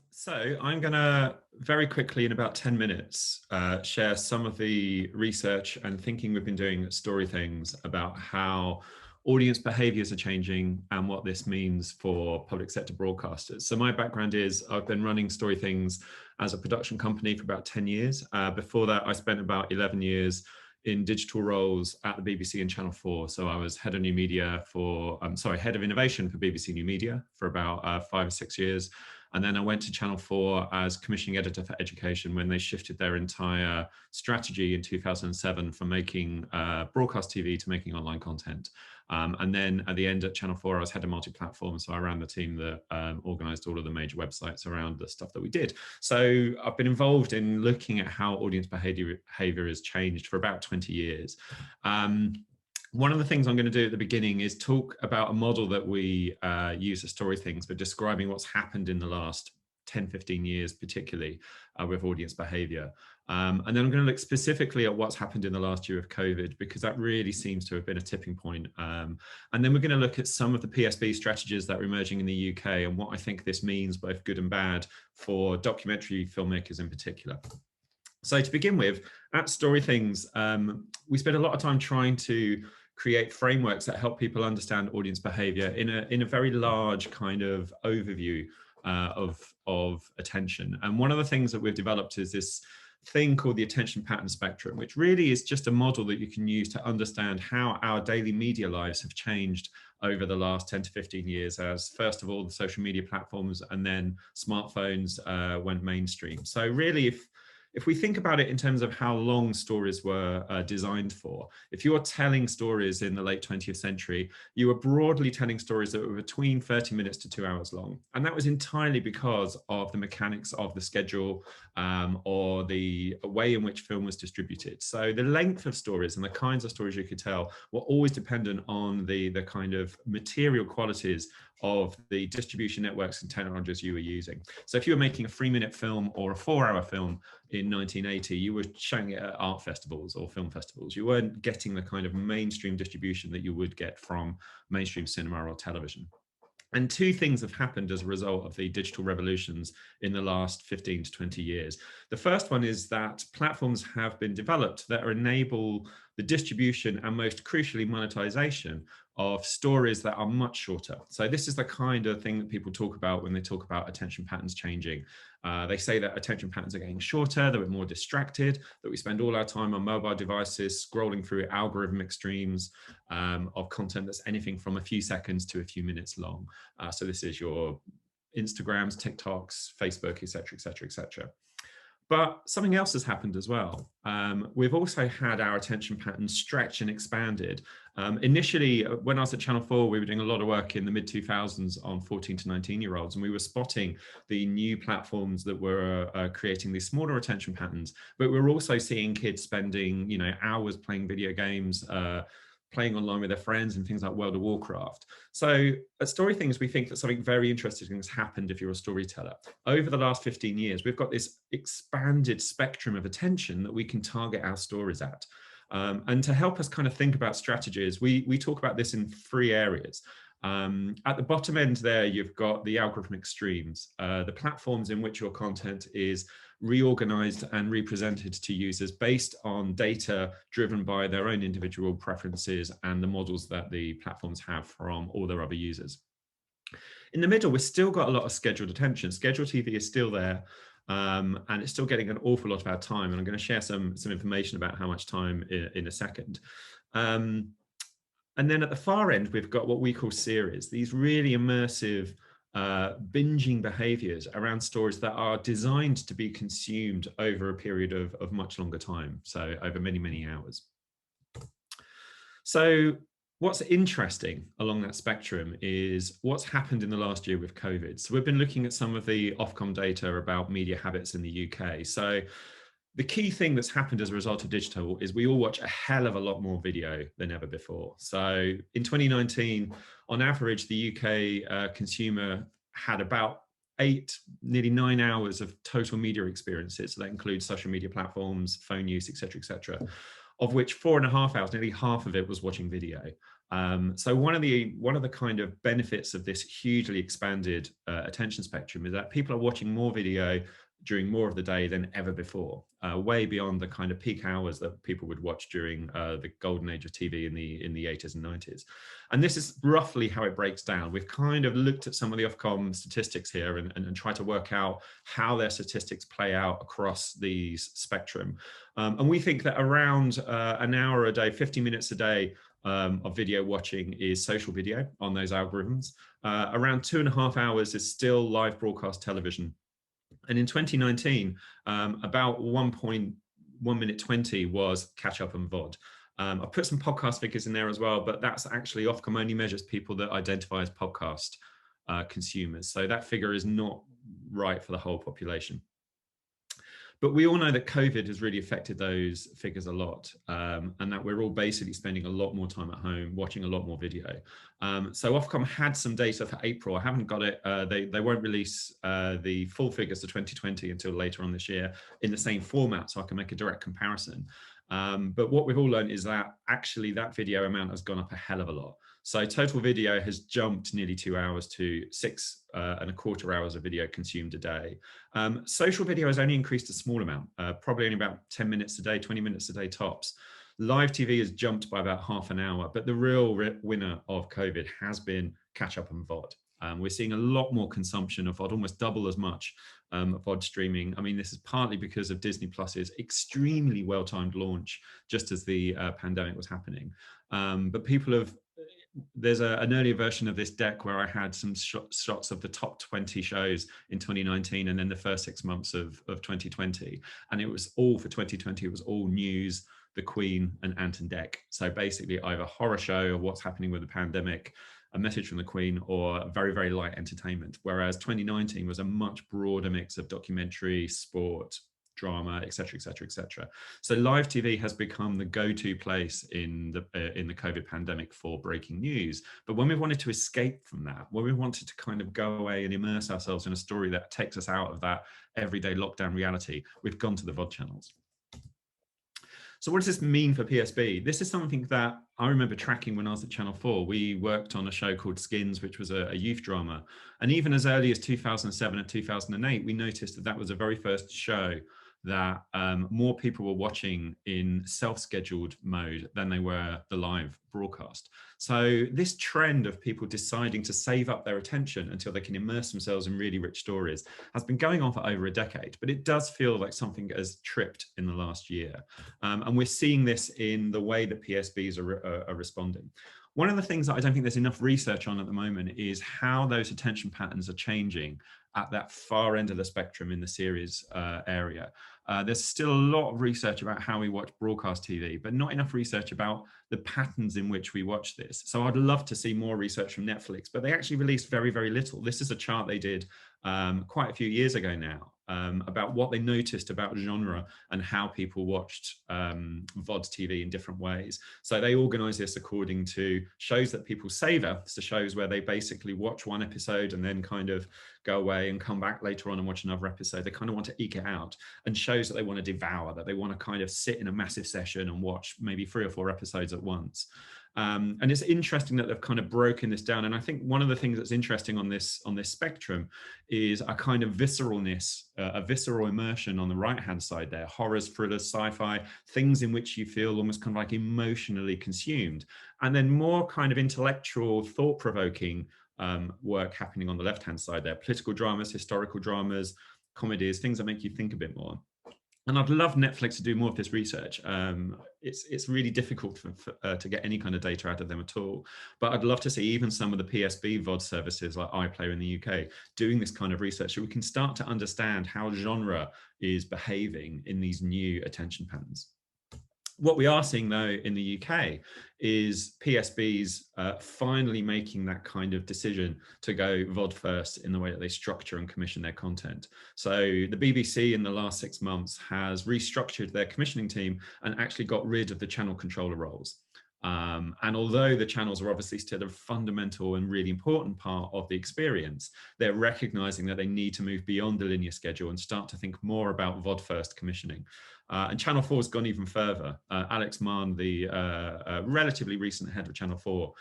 So I'm going to very quickly, in about 10 minutes, share some of the research and thinking we've been doing at Story Things about how audience behaviors are changing and what this means for public sector broadcasters. So my background is I've been running Story Things as a production company for about 10 years. Before that, I spent about 11 years in digital roles at the BBC and Channel 4. So I was head of new media head of innovation for BBC New Media for about 5 or 6 years. And then I went to Channel 4 as commissioning editor for education when they shifted their entire strategy in 2007 from making broadcast TV to making online content. And then at the end at Channel 4, I was head of multi-platform. So I ran the team that organized all of the major websites around the stuff that we did. So I've been involved in looking at how audience behavior has changed for about 20 years. One of the things I'm going to do at the beginning is talk about a model that we use at Story Things for describing what's happened in the last 10, 15 years, particularly with audience behavior. And then I'm going to look specifically at what's happened in the last year of COVID, because that really seems to have been a tipping point. And then we're going to look at some of the PSB strategies that are emerging in the UK and what I think this means, both good and bad, for documentary filmmakers in particular. So to begin with, at Story Things, we spent a lot of time trying to create frameworks that help people understand audience behavior in a very large kind of overview of attention. And one of the things that we've developed is this thing called the attention pattern spectrum, which really is just a model that you can use to understand how our daily media lives have changed over the last 10 to 15 years as, first of all, the social media platforms and then smartphones went mainstream. So really, if we think about it in terms of how long stories were designed for, if you're telling stories in the late 20th century, you were broadly telling stories that were between 30 minutes to 2 hours long. And that was entirely because of the mechanics of the schedule or the way in which film was distributed. So the length of stories and the kinds of stories you could tell were always dependent on the kind of material qualities of the distribution networks and technologies you were using. So if you were making a 3-minute film or a 4-hour film in 1980, you were showing it at art festivals or film festivals. You weren't getting the kind of mainstream distribution that you would get from mainstream cinema or television. And two things have happened as a result of the digital revolutions in the last 15 to 20 years. The first one is that platforms have been developed that enable the distribution and, most crucially, monetization of stories that are much shorter. So this is the kind of thing that people talk about when they talk about attention patterns changing. They say that attention patterns are getting shorter, that we're more distracted, that we spend all our time on mobile devices scrolling through algorithmic streams of content that's anything from a few seconds to a few minutes long. So this is your Instagrams, TikToks, Facebook, etc., etc., etc. But something else has happened as well. We've also had our attention patterns stretch and expanded. Initially, when I was at Channel 4, we were doing a lot of work in the mid-2000s on 14 to 19-year-olds, and we were spotting the new platforms that were creating these smaller attention patterns. But we were also seeing kids spending, hours playing video games, playing online with their friends and things like World of Warcraft. So at Story Things, we think that something very interesting has happened if you're a storyteller. Over the last 15 years, we've got this expanded spectrum of attention that we can target our stories at. And to help us kind of think about strategies, we talk about this in 3 areas. At the bottom end there, you've got the algorithmic streams, the platforms in which your content is reorganized and represented to users based on data driven by their own individual preferences and the models that the platforms have from all their other users. In the middle, we've still got a lot of scheduled attention. Scheduled TV is still there. And it's still getting an awful lot of our time. And I'm going to share some information about how much time in a second. And then at the far end, we've got what we call series, these really immersive binging behaviors around stories that are designed to be consumed over a period of much longer time, so over many, many hours. So what's interesting along that spectrum is what's happened in the last year with COVID. So we've been looking at some of the Ofcom data about media habits in the UK. So the key thing that's happened as a result of digital is we all watch a hell of a lot more video than ever before. So in 2019, on average, the UK consumer had about 8, nearly 9 hours of total media experiences. So that includes social media platforms, phone use, etc., etc. of which 4.5 hours, nearly half of it was watching video. So one of the kind of benefits of this hugely expanded attention spectrum is that people are watching more video during more of the day than ever before, way beyond the kind of peak hours that people would watch during the golden age of TV in the 80s and 90s. And this is roughly how it breaks down. We've kind of looked at some of the Ofcom statistics here and tried to work out how their statistics play out across these spectrum. And we think that around an hour a day, 50 minutes a day of video watching is social video on those algorithms. Around 2.5 hours is still live broadcast television. And in 2019, about 1.1 minute 20 was catch up and VOD. I put some podcast figures in there as well, but that's actually Ofcom only measures people that identify as podcast consumers. So that figure is not right for the whole population. But we all know that COVID has really affected those figures a lot, and that we're all basically spending a lot more time at home, watching a lot more video. So Ofcom had some data for April. I haven't got it. They won't release the full figures for 2020 until later on this year in the same format, so I can make a direct comparison. But what we've all learned is that actually that video amount has gone up a hell of a lot. So total video has jumped nearly 2 hours to 6.25 hours of video consumed a day. Social video has only increased a small amount, probably only about 10 minutes a day, 20 minutes a day tops. Live TV has jumped by about half an hour, but the real winner of COVID has been catch up and VOD. We're seeing a lot more consumption of VOD, almost double as much VOD streaming. I mean, this is partly because of Disney Plus's extremely well-timed launch just as the pandemic was happening. But people have, there's an earlier version of this deck where I had some shots of the top 20 shows in 2019 and then the first 6 months of 2020. And it was all for 2020, it was all news, the Queen and Ant and Dec. So basically either horror show or what's happening with the pandemic, a message from the Queen, or very, very light entertainment. Whereas 2019 was a much broader mix of documentary, sport, drama, etc., etc., etc. So live TV has become the go-to place in the COVID pandemic for breaking news. But when we wanted to escape from that, when we wanted to kind of go away and immerse ourselves in a story that takes us out of that everyday lockdown reality, we've gone to the VOD channels. So what does this mean for PSB? This is something that I remember tracking when I was at Channel 4. We worked on a show called Skins, which was a youth drama. And even as early as 2007 and 2008, we noticed that that was the very first show that more people were watching in self-scheduled mode than they were the live broadcast. So this trend of people deciding to save up their attention until they can immerse themselves in really rich stories has been going on for over a decade, but it does feel like something has tripped in the last year. And we're seeing this in the way that PSBs are responding. One of the things that I don't think there's enough research on at the moment is how those attention patterns are changing at that far end of the spectrum in the series area. There's still a lot of research about how we watch broadcast TV, but not enough research about the patterns in which we watch this. So I'd love to see more research from Netflix, but they actually released very, very little. This is a chart they did quite a few years ago now about what they noticed about genre and how people watched VOD TV in different ways. So they organize this according to shows that people savor, so shows where they basically watch one episode and then kind of go away and come back later on and watch another episode. They kind of want to eke it out, and shows that they want to devour, that they want to kind of sit in a massive session and watch maybe 3 or 4 episodes at once. And it's interesting that they've kind of broken this down. And I think one of the things that's interesting on this spectrum is a kind of visceralness, a visceral immersion on the right-hand side there, horrors, thrillers, sci-fi, things in which you feel almost kind of like emotionally consumed. And then more kind of intellectual, thought-provoking work happening on the left-hand side there, political dramas, historical dramas, comedies, things that make you think a bit more. And I'd love Netflix to do more of this research. It's really difficult to get any kind of data out of them at all. But I'd love to see even some of the PSB VOD services like iPlayer in the UK doing this kind of research so we can start to understand how genre is behaving in these new attention patterns. What we are seeing, though, in the UK is PSBs finally making that kind of decision to go VOD first in the way that they structure and commission their content. So the BBC in the last 6 months has restructured their commissioning team and actually got rid of the channel controller roles. And although the channels are obviously still a fundamental and really important part of the experience, they're recognizing that they need to move beyond the linear schedule and start to think more about VOD first commissioning. And Channel 4 has gone even further. Alex Mann, the relatively recent head of Channel 4,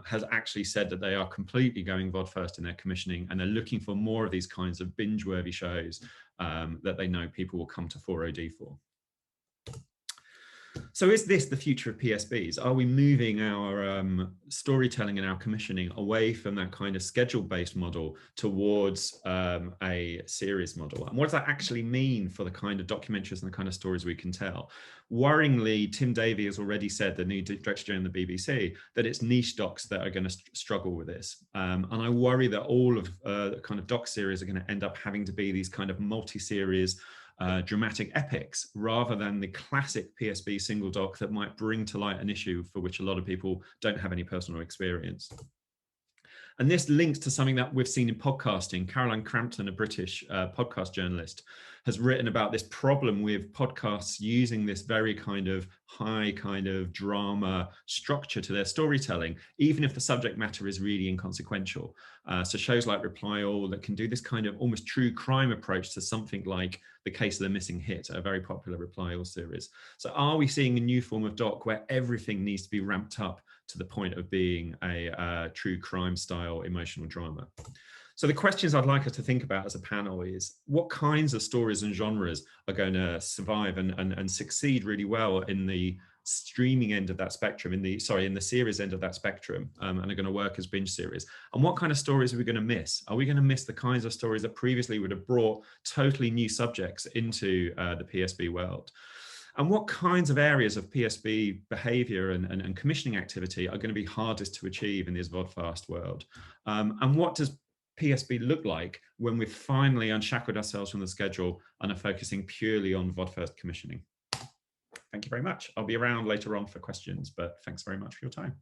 has actually said that they are completely going VOD first in their commissioning, and they're looking for more of these kinds of binge-worthy shows that they know people will come to 4OD for. So is this the future of PSBs? Are we moving our storytelling and our commissioning away from that kind of schedule-based model towards a series model? And what does that actually mean for the kind of documentaries and the kind of stories we can tell? Worryingly, Tim Davie has already said, the new director general of the BBC, that it's niche docs that are going to struggle with this. And I worry that all of the kind of doc series are going to end up having to be these kind of multi-series dramatic epics, rather than the classic PSB single doc that might bring to light an issue for which a lot of people don't have any personal experience. And this links to something that we've seen in podcasting. Caroline Crampton, a British podcast journalist, has written about this problem with podcasts using this very kind of high kind of drama structure to their storytelling, even if the subject matter is really inconsequential. So shows like Reply All that can do this kind of almost true crime approach to something like The Case of the Missing Hit, a very popular Reply All series. So are we seeing a new form of doc where everything needs to be ramped up to the point of being a true crime style emotional drama? So the questions I'd like us to think about as a panel is, what kinds of stories and genres are going to survive and succeed really well in the streaming end of that spectrum, in the series end of that spectrum, and are going to work as binge series? And what kind of stories are we going to miss? Are we going to miss the kinds of stories that previously would have brought totally new subjects into the PSB world? And what kinds of areas of PSB behavior and commissioning activity are going to be hardest to achieve in this VOD-fast world? And what does PSB look like when we've finally unshackled ourselves from the schedule and are focusing purely on VOD-first commissioning? Thank you very much. I'll be around later on for questions, but thanks very much for your time.